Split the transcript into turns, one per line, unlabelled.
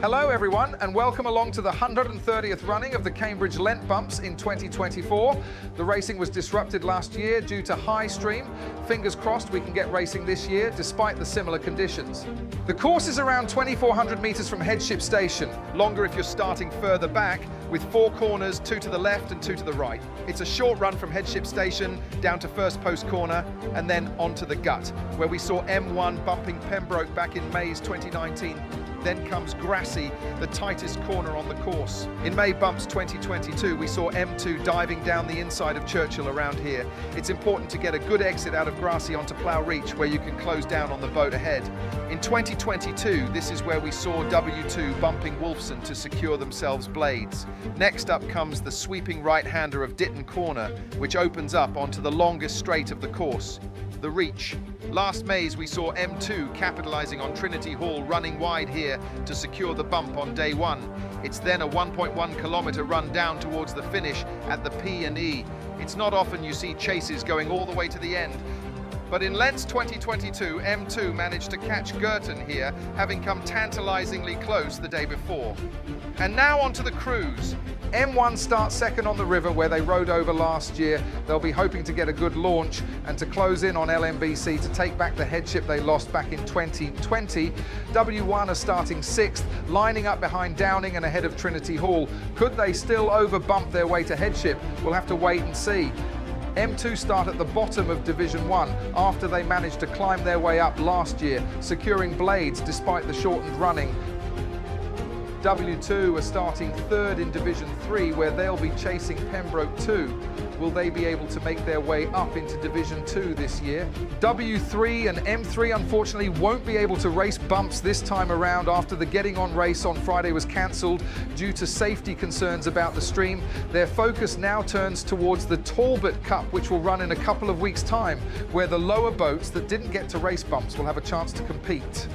Hello everyone and welcome along to the 130th running of the Cambridge Lent Bumps in 2024. The racing was disrupted last year due to high stream. Fingers crossed we can get racing this year despite the similar conditions. The course is around 2,400 metres from Headship Station, longer if you're starting further back, with 4 corners, 2 to the left and 2 to the right. It's a short run from Headship Station down to First Post Corner and then onto the Gut, where we saw M1 bumping Pembroke back in May's 2019. Then comes Grassy, the tightest corner on the course. In May Bumps 2022, we saw M2 diving down the inside of Churchill around here. It's important to get a good exit out of Grassy onto Plough Reach, where you can close down on the boat ahead. In 2022, this is where we saw W2 bumping Wolfson to secure themselves blades. Next up comes the sweeping right-hander of Ditton Corner, which opens up onto the longest straight of the course, the Reach. Last May's we saw M2 capitalising on Trinity Hall, running wide here to secure the bump on day 1. It's then a 1.1 kilometre run down towards the finish at the P&E. It's not often you see chases going all the way to the end. But in Lent's 2022, M2 managed to catch Girton here, having come tantalisingly close the day before. And now onto the cruise. M1 starts second on the river where they rode over last year. They'll be hoping to get a good launch and to close in on LMBC to take back the headship they lost back in 2020. W1 are starting 6th, lining up behind Downing and ahead of Trinity Hall. Could they still over-bump their way to headship? We'll have to wait and see. M2 start at the bottom of Division 1 after they managed to climb their way up last year, securing blades despite the shortened running. W2 are starting 3rd in Division 3 where they'll be chasing Pembroke 2. Will they be able to make their way up into Division 2 this year? W3 and M3 unfortunately won't be able to race bumps this time around after the Getting On race on Friday was cancelled due to safety concerns about the stream. Their focus now turns towards the Talbot Cup, which will run in a couple of weeks' time, where the lower boats that didn't get to race bumps will have a chance to compete.